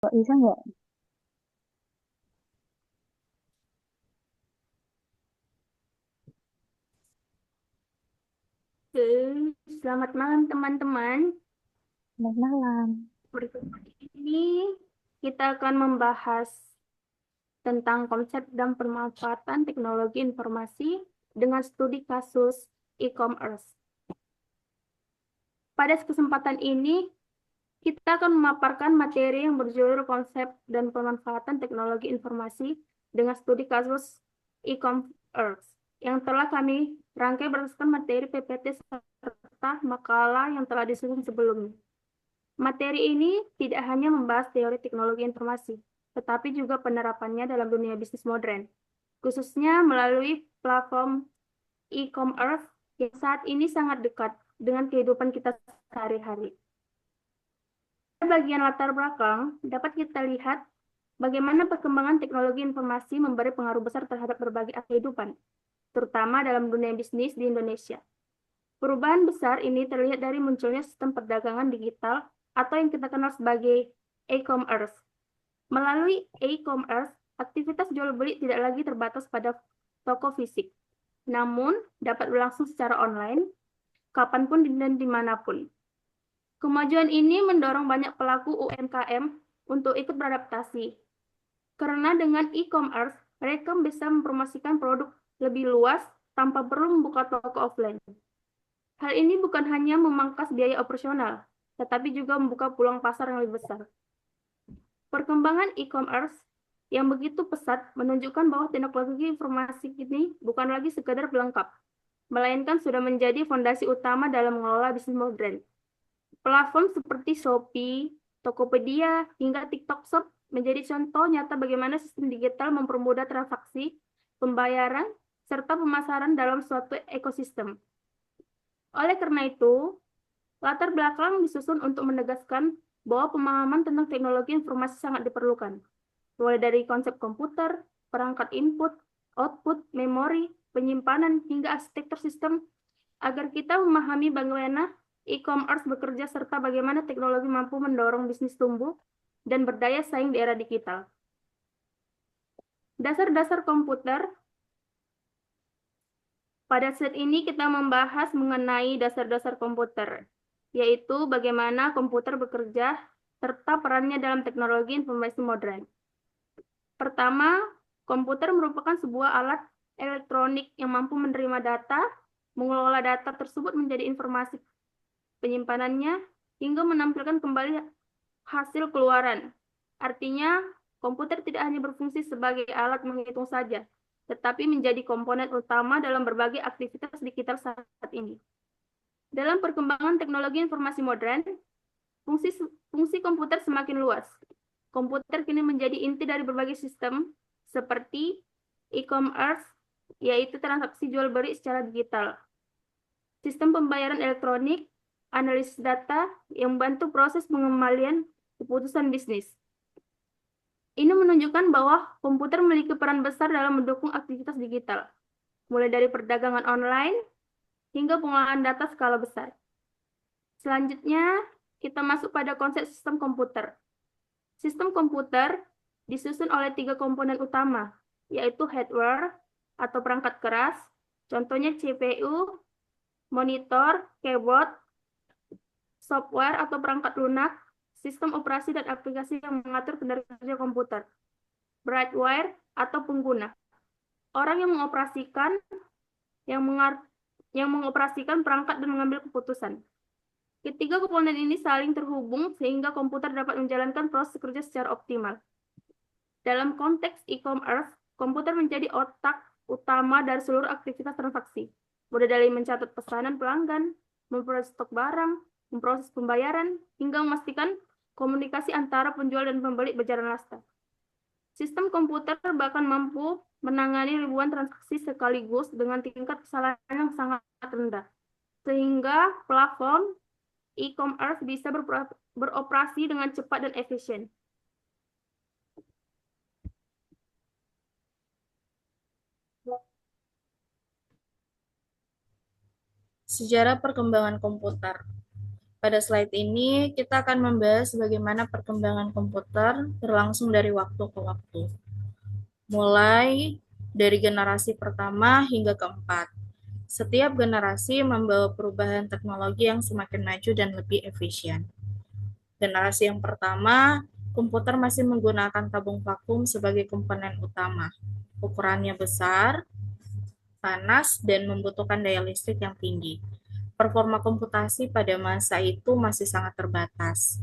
Bisa nggak? Oke, selamat malam teman-teman. Selamat malam. Berikut ini kita akan membahas tentang konsep dan pemanfaatan teknologi informasi dengan studi kasus e-commerce. Pada kesempatan ini, kita akan memaparkan materi yang berjudul konsep dan pemanfaatan teknologi informasi dengan studi kasus e-commerce yang telah kami rangkai berdasarkan materi PPT serta makalah yang telah disusun sebelumnya. Materi ini tidak hanya membahas teori teknologi informasi, tetapi juga penerapannya dalam dunia bisnis modern, khususnya melalui platform e-commerce yang saat ini sangat dekat dengan kehidupan kita sehari-hari. Pada bagian latar belakang, dapat kita lihat bagaimana perkembangan teknologi informasi memberi pengaruh besar terhadap berbagai aspek kehidupan, terutama dalam dunia bisnis di Indonesia. Perubahan besar ini terlihat dari munculnya sistem perdagangan digital atau yang kita kenal sebagai e-commerce. Melalui e-commerce, aktivitas jual beli tidak lagi terbatas pada toko fisik, namun dapat berlangsung secara online, kapanpun dan dimanapun. Kemajuan ini mendorong banyak pelaku UMKM untuk ikut beradaptasi, karena dengan e-commerce, mereka bisa mempromosikan produk lebih luas tanpa perlu membuka toko offline. Hal ini bukan hanya memangkas biaya operasional, tetapi juga membuka peluang pasar yang lebih besar. Perkembangan e-commerce yang begitu pesat menunjukkan bahwa teknologi informasi ini bukan lagi sekadar pelengkap, melainkan sudah menjadi fondasi utama dalam mengelola bisnis modern. Platform seperti Shopee, Tokopedia, hingga TikTok Shop menjadi contoh nyata bagaimana sistem digital mempermudah transaksi, pembayaran, serta pemasaran dalam suatu ekosistem. Oleh karena itu, latar belakang disusun untuk menegaskan bahwa pemahaman tentang teknologi informasi sangat diperlukan, mulai dari konsep komputer, perangkat input, output, memori, penyimpanan, hingga arsitektur sistem, agar kita memahami bagaimana e-commerce bekerja serta bagaimana teknologi mampu mendorong bisnis tumbuh dan berdaya saing di era digital. Dasar-dasar komputer. Pada saat ini kita membahas mengenai dasar-dasar komputer, yaitu bagaimana komputer bekerja serta perannya dalam teknologi informasi modern. Pertama, komputer merupakan sebuah alat elektronik yang mampu menerima data, mengelola data tersebut menjadi informasi penyimpanannya, hingga menampilkan kembali hasil keluaran. Artinya, komputer tidak hanya berfungsi sebagai alat menghitung saja, tetapi menjadi komponen utama dalam berbagai aktivitas digital saat ini. Dalam perkembangan teknologi informasi modern, fungsi fungsi komputer semakin luas. Komputer kini menjadi inti dari berbagai sistem seperti e-commerce, yaitu transaksi jual beli secara digital, sistem pembayaran elektronik, analisis data yang membantu proses pengembalian keputusan bisnis. Ini menunjukkan bahwa komputer memiliki peran besar dalam mendukung aktivitas digital, mulai dari perdagangan online hingga pengolahan data skala besar. Selanjutnya, kita masuk pada konsep sistem komputer. Sistem komputer disusun oleh tiga komponen utama, yaitu hardware atau perangkat keras, contohnya CPU, monitor, keyboard, software atau perangkat lunak, sistem operasi dan aplikasi yang mengatur kinerja komputer, hardware atau pengguna, orang yang mengoperasikan, yang, yang mengoperasikan perangkat dan mengambil keputusan. Ketiga komponen ini saling terhubung sehingga komputer dapat menjalankan proses kerja secara optimal. Dalam konteks e-commerce, komputer menjadi otak utama dari seluruh aktivitas transaksi, mulai dari mencatat pesanan pelanggan, memproses stok barang, memproses pembayaran, hingga memastikan komunikasi antara penjual dan pembeli berjalan lancar. Sistem komputer bahkan mampu menangani ribuan transaksi sekaligus dengan tingkat kesalahan yang sangat rendah, sehingga platform e-commerce bisa beroperasi dengan cepat dan efisien. Sejarah perkembangan komputer. Pada slide ini, kita akan membahas bagaimana perkembangan komputer berlangsung dari waktu ke waktu, mulai dari generasi pertama hingga keempat. Setiap generasi membawa perubahan teknologi yang semakin maju dan lebih efisien. Generasi yang pertama, komputer masih menggunakan tabung vakum sebagai komponen utama. Ukurannya besar, panas, dan membutuhkan daya listrik yang tinggi. Performa komputasi pada masa itu masih sangat terbatas.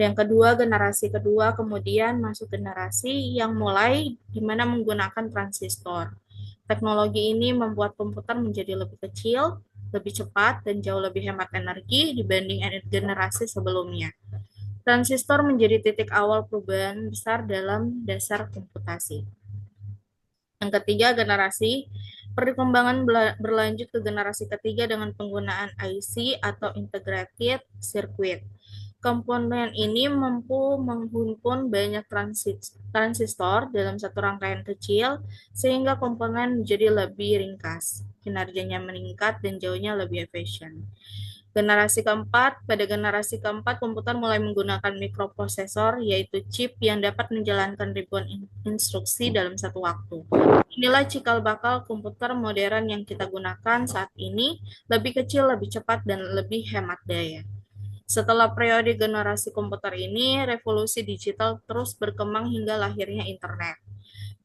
Yang kedua, generasi kedua kemudian masuk generasi yang mulai di mana menggunakan transistor. Teknologi ini membuat komputer menjadi lebih kecil, lebih cepat, dan jauh lebih hemat energi dibanding generasi sebelumnya. Transistor menjadi titik awal perubahan besar dalam dasar komputasi. Yang ketiga, generasi perkembangan berlanjut ke generasi ketiga dengan penggunaan IC atau Integrated Circuit. Komponen ini mampu menghimpun banyak transistor dalam satu rangkaian kecil, sehingga komponen menjadi lebih ringkas, kinerjanya meningkat, dan jauhnya lebih efisien. Pada generasi keempat, komputer mulai menggunakan mikroprosesor, yaitu chip yang dapat menjalankan ribuan instruksi dalam satu waktu. Inilah cikal bakal komputer modern yang kita gunakan saat ini, lebih kecil, lebih cepat, dan lebih hemat daya. Setelah periode generasi komputer ini, revolusi digital terus berkembang hingga lahirnya internet,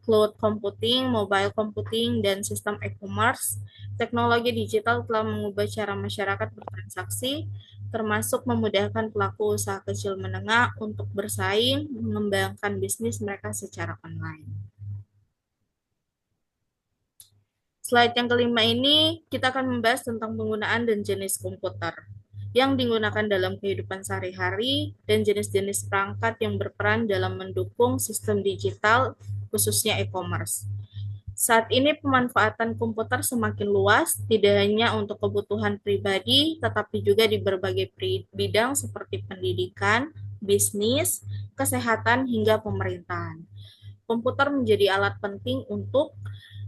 cloud computing, mobile computing, dan sistem e-commerce. Teknologi digital telah mengubah cara masyarakat bertransaksi, termasuk memudahkan pelaku usaha kecil menengah untuk bersaing, mengembangkan bisnis mereka secara online. Slide yang kelima ini kita akan membahas tentang penggunaan dan jenis komputer yang digunakan dalam kehidupan sehari-hari dan jenis-jenis perangkat yang berperan dalam mendukung sistem digital, khususnya e-commerce. Saat ini pemanfaatan komputer semakin luas, tidak hanya untuk kebutuhan pribadi, tetapi juga di berbagai bidang seperti pendidikan, bisnis, kesehatan, hingga pemerintahan. Komputer menjadi alat penting untuk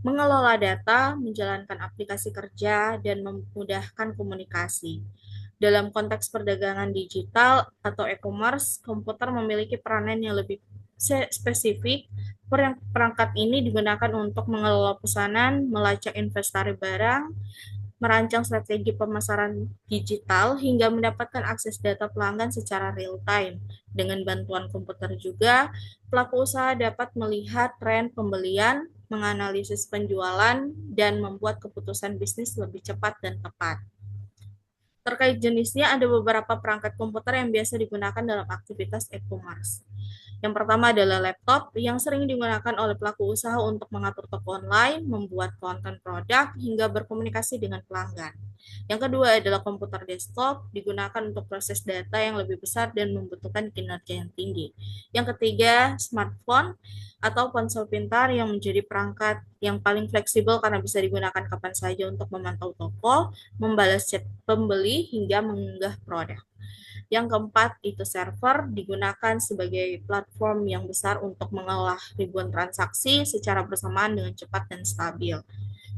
mengelola data, menjalankan aplikasi kerja, dan memudahkan komunikasi. Dalam konteks perdagangan digital atau e-commerce, komputer memiliki peranan yang lebih spesifik. Perangkat ini digunakan untuk mengelola pesanan, melacak inventaris barang, merancang strategi pemasaran digital, hingga mendapatkan akses data pelanggan secara real-time. Dengan bantuan komputer juga, pelaku usaha dapat melihat tren pembelian, menganalisis penjualan, dan membuat keputusan bisnis lebih cepat dan tepat. Terkait jenisnya, ada beberapa perangkat komputer yang biasa digunakan dalam aktivitas e-commerce. Yang pertama adalah laptop yang sering digunakan oleh pelaku usaha untuk mengatur toko online, membuat konten produk, hingga berkomunikasi dengan pelanggan. Yang kedua adalah komputer desktop, digunakan untuk proses data yang lebih besar dan membutuhkan kinerja yang tinggi. Yang ketiga, smartphone atau ponsel pintar yang menjadi perangkat yang paling fleksibel karena bisa digunakan kapan saja untuk memantau toko, membalas chat pembeli, hingga mengunggah produk. Yang keempat itu server, digunakan sebagai platform yang besar untuk mengolah ribuan transaksi secara bersamaan dengan cepat dan stabil.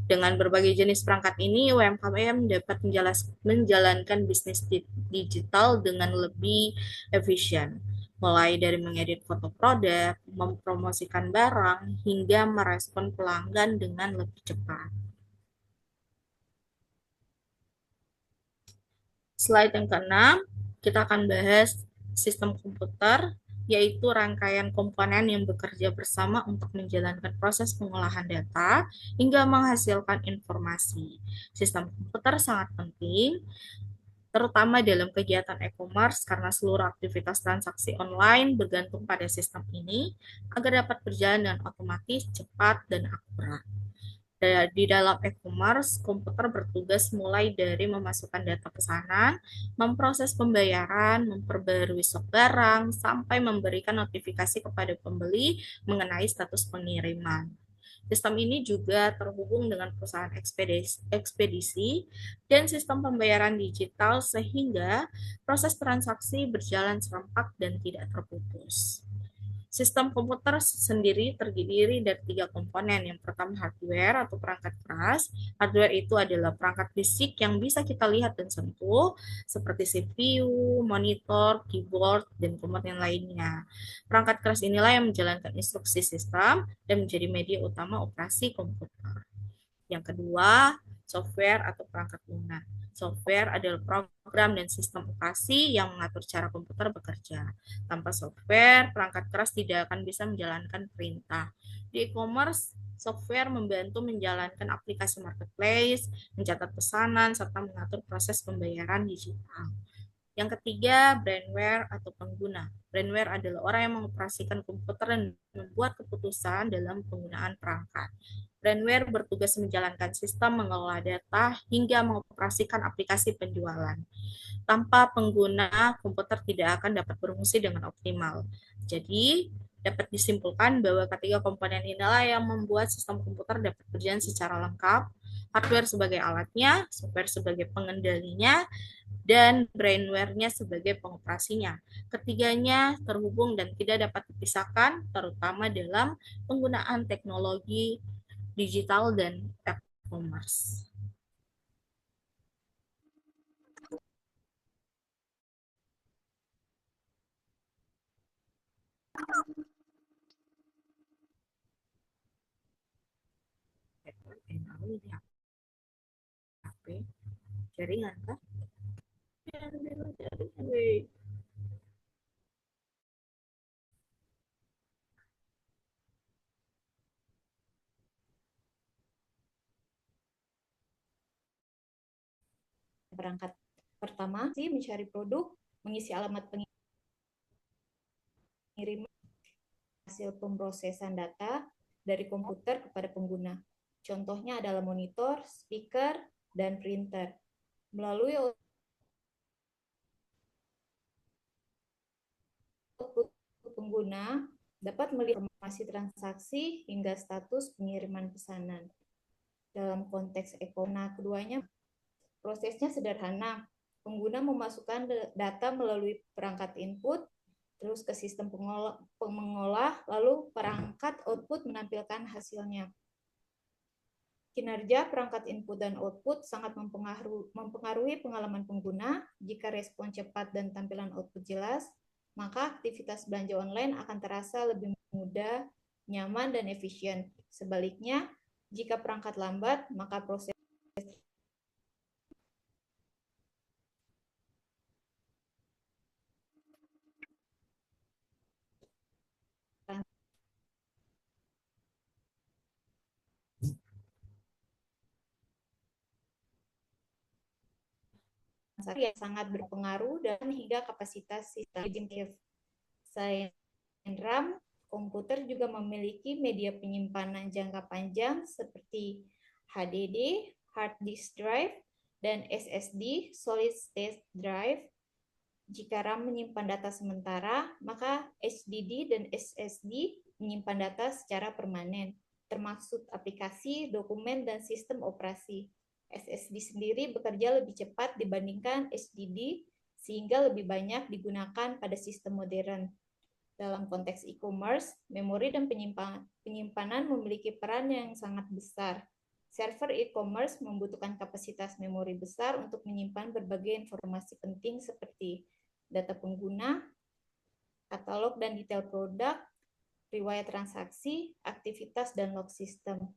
Dengan berbagai jenis perangkat ini, UMKM dapat menjalankan bisnis digital dengan lebih efisien, mulai dari mengedit foto produk, mempromosikan barang, hingga merespon pelanggan dengan lebih cepat. Slide yang keenam, kita akan bahas sistem komputer, yaitu rangkaian komponen yang bekerja bersama untuk menjalankan proses pengolahan data hingga menghasilkan informasi. Sistem komputer sangat penting, terutama dalam kegiatan e-commerce karena seluruh aktivitas transaksi online bergantung pada sistem ini agar dapat berjalan dengan otomatis, cepat, dan akurat. Di dalam e-commerce, komputer bertugas mulai dari memasukkan data pesanan, memproses pembayaran, memperbarui stok barang, sampai memberikan notifikasi kepada pembeli mengenai status pengiriman. Sistem ini juga terhubung dengan perusahaan ekspedisi dan sistem pembayaran digital sehingga proses transaksi berjalan serempak dan tidak terputus. Sistem komputer sendiri terdiri dari 3 komponen. Yang pertama hardware atau perangkat keras. Hardware itu adalah perangkat fisik yang bisa kita lihat dan sentuh, seperti CPU, monitor, keyboard, dan komponen lainnya. Perangkat keras inilah yang menjalankan instruksi sistem dan menjadi media utama operasi komputer. Yang kedua, software atau perangkat lunak. Software adalah program dan sistem operasi yang mengatur cara komputer bekerja. Tanpa software, perangkat keras tidak akan bisa menjalankan perintah. Di e-commerce, software membantu menjalankan aplikasi marketplace, mencatat pesanan, serta mengatur proses pembayaran digital. Yang ketiga, brandware atau pengguna. Brandware adalah orang yang mengoperasikan komputer dan membuat keputusan dalam penggunaan perangkat. Brandware bertugas menjalankan sistem, mengelola data, hingga mengoperasikan aplikasi penjualan. Tanpa pengguna, komputer tidak akan dapat berfungsi dengan optimal. Jadi, dapat disimpulkan bahwa ketiga komponen inilah yang membuat sistem komputer dapat berjalan secara lengkap, hardware sebagai alatnya, software sebagai pengendalinya, dan brainware-nya sebagai pengoperasinya. Ketiganya terhubung dan tidak dapat dipisahkan, terutama dalam penggunaan teknologi digital dan e-commerce. Jaringan kah? Perangkat pertama sih mencari produk, mengisi alamat pengiriman, hasil pemrosesan data dari komputer kepada pengguna. Contohnya adalah monitor, speaker, dan printer. Melalui output pengguna dapat melihat informasi transaksi hingga status pengiriman pesanan. Dalam konteks e-commerce, keduanya prosesnya sederhana. Pengguna memasukkan data melalui perangkat input, terus ke sistem pengolah, lalu perangkat output menampilkan hasilnya. Kinerja perangkat input dan output sangat mempengaruhi pengalaman pengguna. Jika respon cepat dan tampilan output jelas, maka aktivitas belanja online akan terasa lebih mudah, nyaman, dan efisien. Sebaliknya, jika perangkat lambat, maka proses yang sangat berpengaruh dan hingga kapasitas sistem. Selain RAM, komputer juga memiliki media penyimpanan jangka panjang seperti HDD, hard disk drive, dan SSD, solid state drive. Jika RAM menyimpan data sementara, maka HDD dan SSD menyimpan data secara permanen, termasuk aplikasi, dokumen, dan sistem operasi. SSD sendiri bekerja lebih cepat dibandingkan HDD, sehingga lebih banyak digunakan pada sistem modern. Dalam konteks e-commerce, memori dan penyimpanan memiliki peran yang sangat besar. Server e-commerce membutuhkan kapasitas memori besar untuk menyimpan berbagai informasi penting seperti data pengguna, katalog dan detail produk, riwayat transaksi, aktivitas, dan log sistem.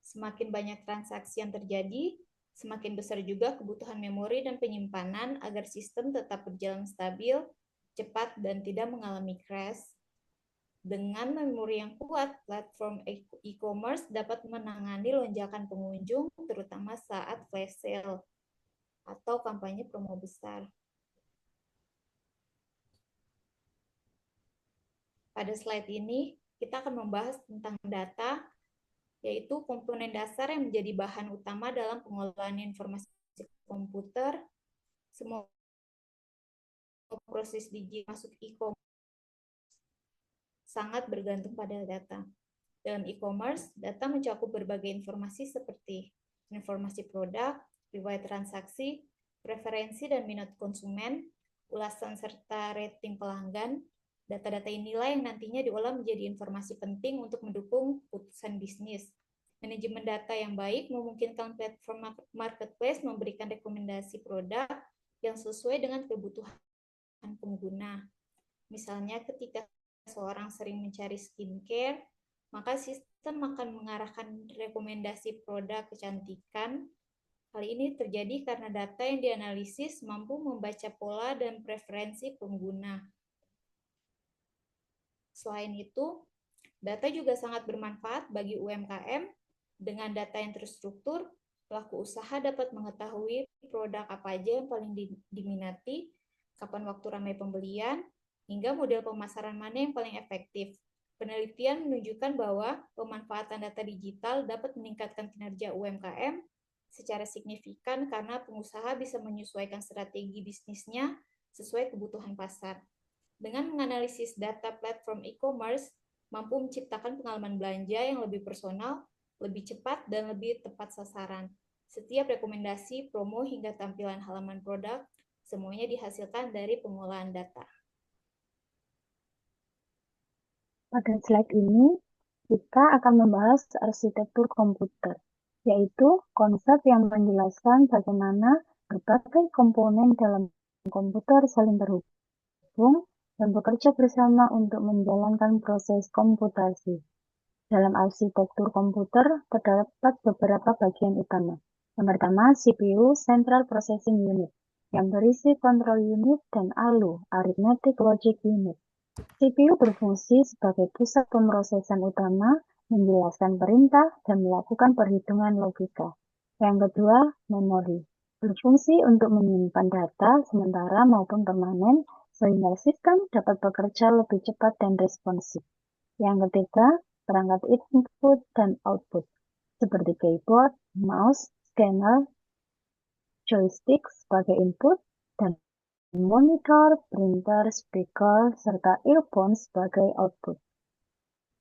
Semakin banyak transaksi yang terjadi, semakin besar juga kebutuhan memori dan penyimpanan agar sistem tetap berjalan stabil, cepat, dan tidak mengalami crash. Dengan memori yang kuat, platform e-commerce dapat menangani lonjakan pengunjung, terutama saat flash sale atau kampanye promo besar. Pada slide ini, kita akan membahas tentang data, yaitu komponen dasar yang menjadi bahan utama dalam pengolahan informasi komputer. Semua proses digital masuk e-commerce sangat bergantung pada data. Dalam e-commerce, data mencakup berbagai informasi seperti informasi produk, riwayat transaksi, preferensi dan minat konsumen, ulasan serta rating pelanggan, Data-data inilah yang nantinya diolah menjadi informasi penting untuk mendukung keputusan bisnis. Manajemen data yang baik memungkinkan platform marketplace memberikan rekomendasi produk yang sesuai dengan kebutuhan pengguna. Misalnya ketika seorang sering mencari skincare, maka sistem akan mengarahkan rekomendasi produk kecantikan. Hal ini terjadi karena data yang dianalisis mampu membaca pola dan preferensi pengguna. Selain itu, data juga sangat bermanfaat bagi UMKM. Dengan data yang terstruktur, pelaku usaha dapat mengetahui produk apa aja yang paling diminati, kapan waktu ramai pembelian, hingga model pemasaran mana yang paling efektif. Penelitian menunjukkan bahwa pemanfaatan data digital dapat meningkatkan kinerja UMKM secara signifikan karena pengusaha bisa menyesuaikan strategi bisnisnya sesuai kebutuhan pasar. Dengan menganalisis data platform e-commerce, mampu menciptakan pengalaman belanja yang lebih personal, lebih cepat, dan lebih tepat sasaran. Setiap rekomendasi, promo, hingga tampilan halaman produk, semuanya dihasilkan dari pengolahan data. Pada slide ini, kita akan membahas arsitektur komputer, yaitu konsep yang menjelaskan bagaimana berbagai komponen dalam komputer saling terhubung dan bekerja bersama untuk menjalankan proses komputasi. Dalam arsitektur komputer terdapat beberapa bagian utama. Yang pertama, CPU, Central Processing Unit, yang berisi control unit, dan ALU, Arithmetic Logic Unit. CPU berfungsi sebagai pusat pemrosesan utama, menjelaskan perintah, dan melakukan perhitungan logika. Yang kedua, memori, berfungsi untuk menyimpan data sementara maupun permanen, sehingga sistem dapat bekerja lebih cepat dan responsif. Yang ketiga, perangkat input dan output, seperti keyboard, mouse, scanner, joystick sebagai input, dan monitor, printer, speaker, serta earphone sebagai output.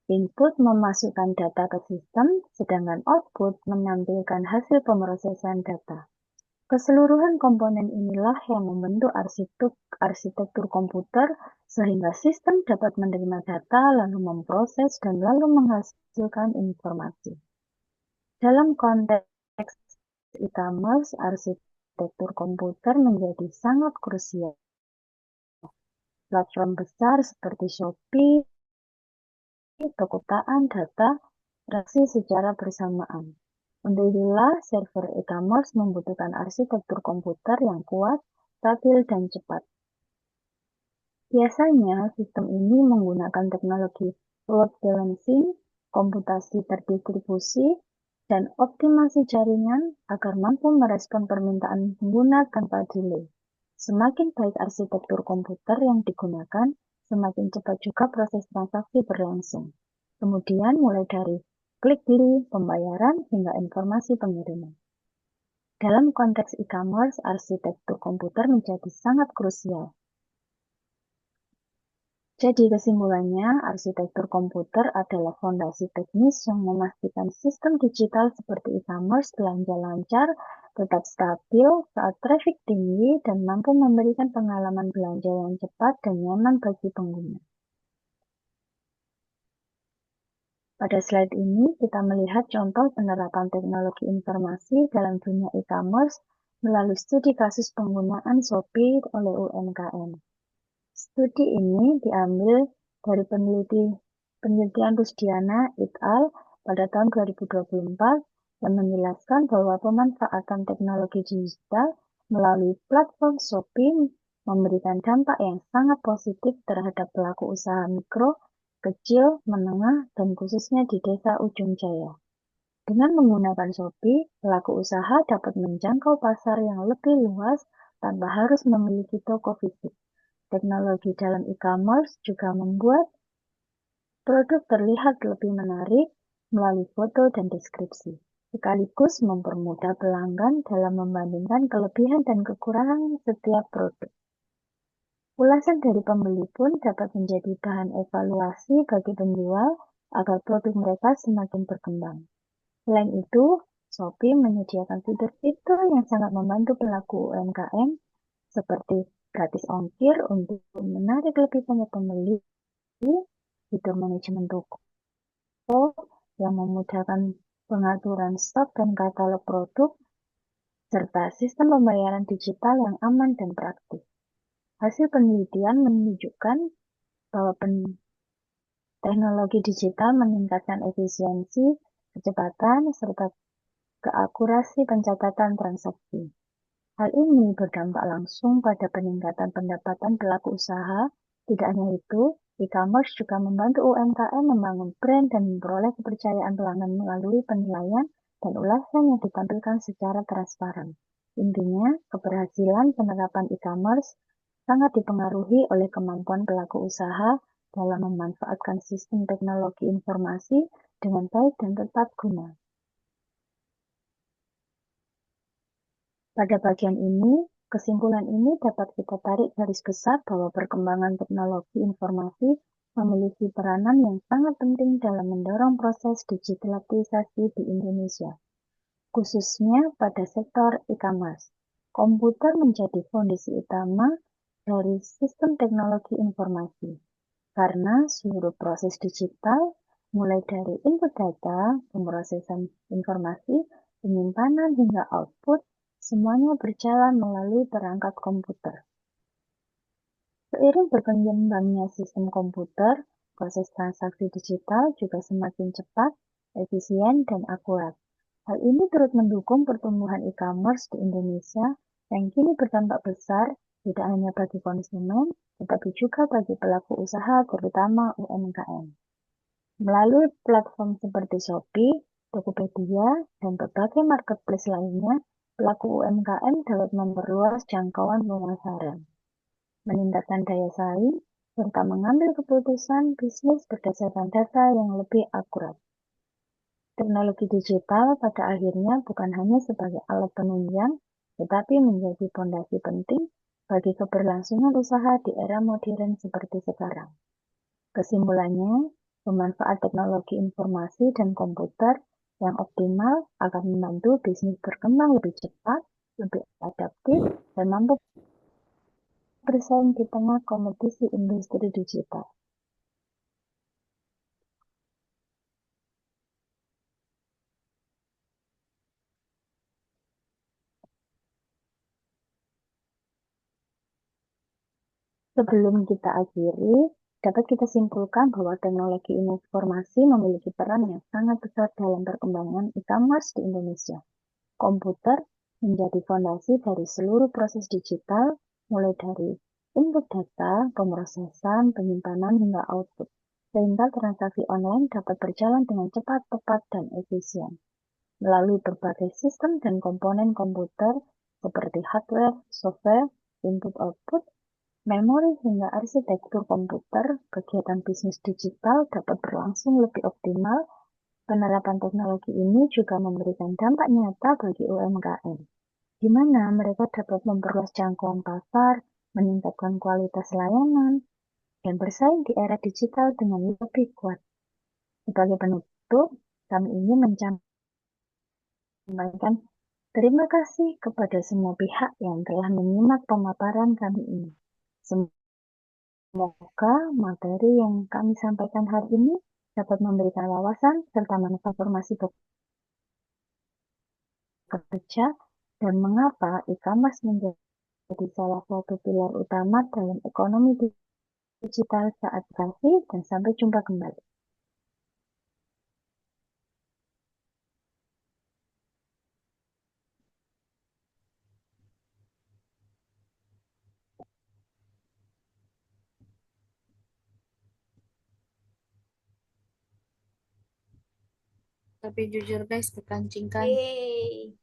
Input memasukkan data ke sistem, sedangkan output menampilkan hasil pemrosesan data. Keseluruhan komponen inilah yang membentuk arsitektur komputer sehingga sistem dapat menerima data, lalu memproses, dan lalu menghasilkan informasi. Dalam konteks e-commerce, arsitektur komputer menjadi sangat krusial. Platform besar seperti Shopee, perkotaan data, beraksi secara bersamaan. Untuk itulah, server e-commerce membutuhkan arsitektur komputer yang kuat, stabil, dan cepat. Biasanya, sistem ini menggunakan teknologi load balancing, komputasi terdistribusi, dan optimasi jaringan agar mampu merespon permintaan pengguna tanpa delay. Semakin baik arsitektur komputer yang digunakan, semakin cepat juga proses transaksi berlangsung. Kemudian mulai dari klik beli, pembayaran, hingga informasi pengiriman. Dalam konteks e-commerce, arsitektur komputer menjadi sangat krusial. Jadi kesimpulannya, arsitektur komputer adalah fondasi teknis yang memastikan sistem digital seperti e-commerce belanja lancar, tetap stabil saat traffic tinggi, dan mampu memberikan pengalaman belanja yang cepat dan nyaman bagi pengguna. Pada slide ini, kita melihat contoh penerapan teknologi informasi dalam dunia e-commerce melalui studi kasus penggunaan Shopee oleh UMKM. Studi ini diambil dari penelitian Rusdiana et al. Pada tahun 2024 yang menjelaskan bahwa pemanfaatan teknologi digital melalui platform Shopee memberikan dampak yang sangat positif terhadap pelaku usaha mikro, kecil, menengah, dan khususnya di desa Ujung Jaya. Dengan menggunakan Shopee, pelaku usaha dapat menjangkau pasar yang lebih luas tanpa harus memiliki toko fisik. Teknologi dalam e-commerce juga membuat produk terlihat lebih menarik melalui foto dan deskripsi, sekaligus mempermudah pelanggan dalam membandingkan kelebihan dan kekurangan setiap produk. Ulasan dari pembeli pun dapat menjadi bahan evaluasi bagi penjual agar produk mereka semakin berkembang. Selain itu, Shopee menyediakan fitur-fitur yang sangat membantu pelaku UMKM seperti gratis ongkir untuk menarik lebih banyak pembeli, fitur manajemen toko yang memudahkan pengaturan stok dan katalog produk, serta sistem pembayaran digital yang aman dan praktis. Hasil penelitian menunjukkan bahwa teknologi digital meningkatkan efisiensi, kecepatan, serta keakurasi pencatatan transaksi. Hal ini berdampak langsung pada peningkatan pendapatan pelaku usaha. Tidak hanya itu, e-commerce juga membantu UMKM membangun brand dan memperoleh kepercayaan pelanggan melalui penilaian dan ulasan yang ditampilkan secara transparan. Intinya, keberhasilan penerapan e-commerce sangat dipengaruhi oleh kemampuan pelaku usaha dalam memanfaatkan sistem teknologi informasi dengan baik dan tepat guna. Pada bagian ini, kesimpulan ini dapat kita tarik garis besar bahwa perkembangan teknologi informasi memiliki peranan yang sangat penting dalam mendorong proses digitalisasi di Indonesia, khususnya pada sektor e-commerce. Komputer menjadi fondasi utama dari sistem teknologi informasi, karena seluruh proses digital, mulai dari input data, pemrosesan informasi, penyimpanan hingga output, semuanya berjalan melalui perangkat komputer. Seiring berkembangnya sistem komputer, proses transaksi digital juga semakin cepat, efisien, dan akurat. Hal ini turut mendukung pertumbuhan e-commerce di Indonesia yang kini berdampak besar tidak hanya bagi konsumen, tetapi juga bagi pelaku usaha, terutama UMKM. Melalui platform seperti Shopee, Tokopedia, dan berbagai marketplace lainnya, pelaku UMKM dapat memperluas jangkauan pemasaran, meningkatkan daya saing, serta mengambil keputusan bisnis berdasarkan data yang lebih akurat. Teknologi digital pada akhirnya bukan hanya sebagai alat penunjang, tetapi menjadi fondasi penting bagi keberlangsungan usaha di era modern seperti sekarang. Kesimpulannya, pemanfaat teknologi informasi dan komputer yang optimal akan membantu bisnis berkembang lebih cepat, lebih adaptif, dan mampu bersaing di tengah kompetisi industri digital. Sebelum kita akhiri, dapat kita simpulkan bahwa teknologi informasi memiliki peran yang sangat besar dalam perkembangan e-commerce di Indonesia. Komputer menjadi fondasi dari seluruh proses digital, mulai dari input data, pemrosesan, penyimpanan, hingga output, sehingga transaksi online dapat berjalan dengan cepat, tepat, dan efisien. Melalui berbagai sistem dan komponen komputer seperti hardware, software, input-output, memori, hingga arsitektur komputer, kegiatan bisnis digital dapat berlangsung lebih optimal. Penerapan teknologi ini juga memberikan dampak nyata bagi UMKM, di mana mereka dapat memperluas jangkauan pasar, meningkatkan kualitas layanan, dan bersaing di era digital dengan lebih kuat. Sebagai penutup, kami ingin menyampaikan terima kasih kepada semua pihak yang telah menyimak pemaparan kami ini. Semoga materi yang kami sampaikan hari ini dapat memberikan wawasan serta manfaat informasi bekerja dan mengapa e-commerce menjadi salah satu pilar utama dalam ekonomi digital saat ini, dan sampai jumpa kembali. Tapi jujur guys, kekancingan. Yeay.